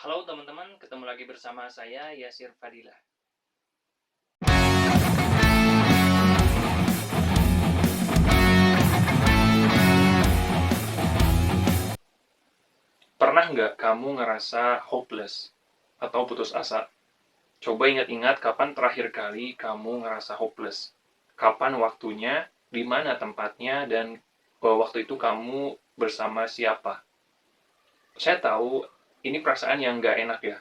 Halo teman-teman, ketemu lagi bersama saya Yasir Fadilah. Pernah nggak kamu ngerasa hopeless atau putus asa? Coba ingat-ingat kapan terakhir kali kamu ngerasa hopeless. Kapan waktunya, di mana tempatnya, dan waktu itu kamu bersama siapa. Saya tahu ini perasaan yang nggak enak ya.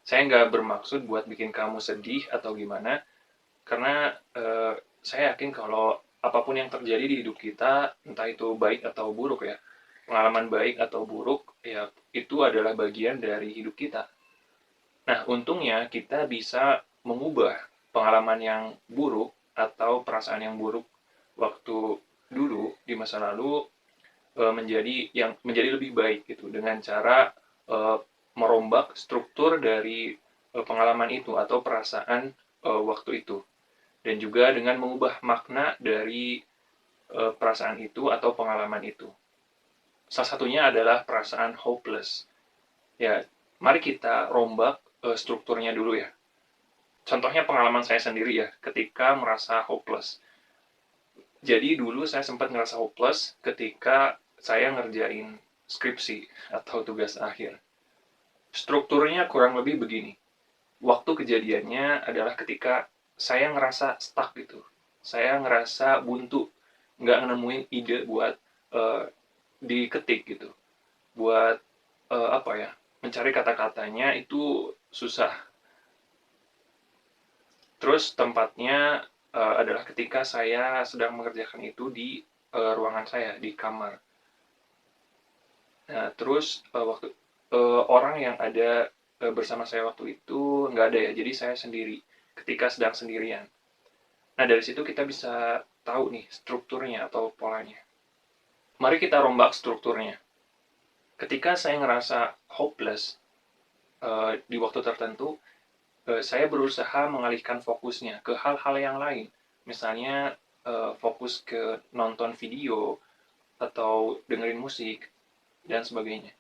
Saya nggak bermaksud buat bikin kamu sedih atau gimana, karena saya yakin kalau apapun yang terjadi di hidup kita, entah itu baik atau buruk ya, pengalaman baik atau buruk, ya itu adalah bagian dari hidup kita. Nah, untungnya kita bisa mengubah pengalaman yang buruk atau perasaan yang buruk waktu dulu di masa lalu menjadi lebih baik gitu dengan cara eh, merombak struktur dari pengalaman itu atau perasaan waktu itu, dan juga dengan mengubah makna dari perasaan itu atau pengalaman itu. Salah satunya adalah perasaan hopeless. Ya, mari kita rombak strukturnya dulu ya. Contohnya pengalaman saya sendiri ya, ketika merasa hopeless. Jadi dulu saya sempat ngerasa hopeless ketika saya ngerjain skripsi atau tugas akhir. Strukturnya kurang lebih begini. Waktu kejadiannya adalah ketika saya ngerasa stuck gitu. Saya ngerasa buntu, nggak nemuin ide buat uh, diketik gitu. Buat apa ya? Mencari kata-katanya itu susah. Terus tempatnya adalah ketika saya sedang mengerjakan itu di ruangan saya di kamar. Nah, terus waktu orang yang ada bersama saya waktu itu nggak ada ya, jadi saya sendiri ketika sedang sendirian. Nah, dari situ kita bisa tahu nih strukturnya atau polanya. Mari kita rombak strukturnya. Ketika saya ngerasa hopeless di waktu tertentu, saya berusaha mengalihkan fokusnya ke hal-hal yang lain. Misalnya fokus ke nonton video atau dengerin musik dan sebagainya.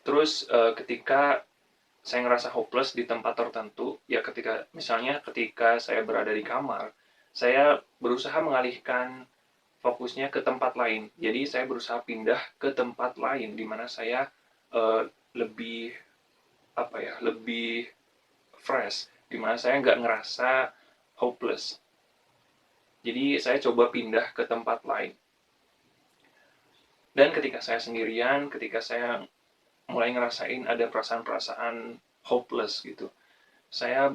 Terus ketika saya ngerasa hopeless di tempat tertentu, ya ketika saya berada di kamar, saya berusaha mengalihkan fokusnya ke tempat lain. Jadi saya berusaha pindah ke tempat lain di mana saya lebih apa ya, lebih fresh, di mana saya nggak ngerasa hopeless. Jadi saya coba pindah ke tempat lain. Dan ketika saya sendirian, ketika saya mulai ngerasain ada perasaan-perasaan hopeless gitu, saya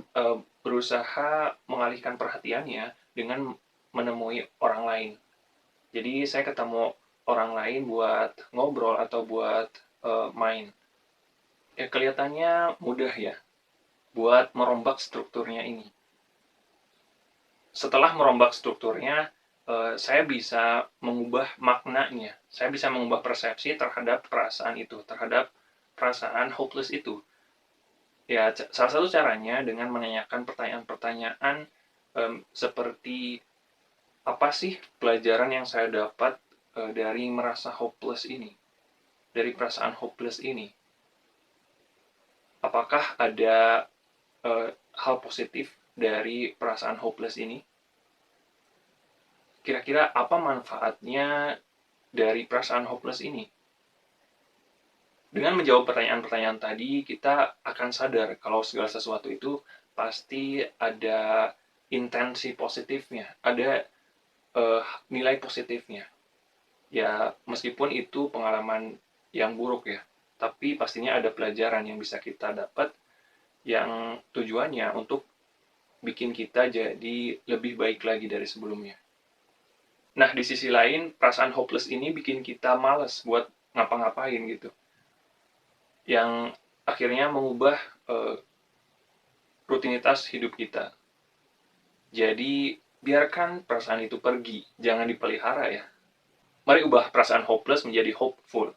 berusaha mengalihkan perhatiannya dengan menemui orang lain. Jadi saya ketemu orang lain buat ngobrol atau buat main. Ya kelihatannya mudah ya buat merombak strukturnya ini. Setelah merombak strukturnya, saya bisa mengubah maknanya. Saya bisa mengubah persepsi terhadap perasaan itu, terhadap perasaan hopeless itu. Ya, salah satu caranya dengan menanyakan pertanyaan-pertanyaan seperti apa sih pelajaran yang saya dapat dari merasa hopeless ini, dari perasaan hopeless ini. Apakah ada hal positif dari perasaan hopeless ini? Kira-kira apa manfaatnya dari perasaan hopeless ini? Dengan menjawab pertanyaan-pertanyaan tadi, kita akan sadar kalau segala sesuatu itu pasti ada intensi positifnya, ada nilai positifnya. Ya, meskipun itu pengalaman yang buruk ya, tapi pastinya ada pelajaran yang bisa kita dapat yang tujuannya untuk bikin kita jadi lebih baik lagi dari sebelumnya. Nah, di sisi lain, perasaan hopeless ini bikin kita males buat ngapa-ngapain gitu. Yang akhirnya mengubah rutinitas hidup kita. Jadi, biarkan perasaan itu pergi, jangan dipelihara ya. Mari ubah perasaan hopeless menjadi hopeful.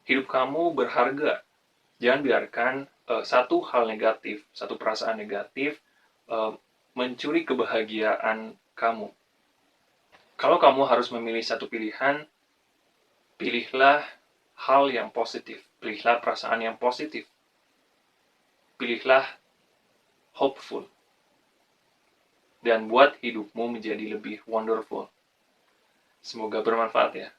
Hidup kamu berharga. Jangan biarkan satu hal negatif, satu perasaan negatif mencuri kebahagiaan kamu. Kalau kamu harus memilih satu pilihan, pilihlah hal yang positif, pilihlah perasaan yang positif, pilihlah hopeful, dan buat hidupmu menjadi lebih wonderful. Semoga bermanfaat ya.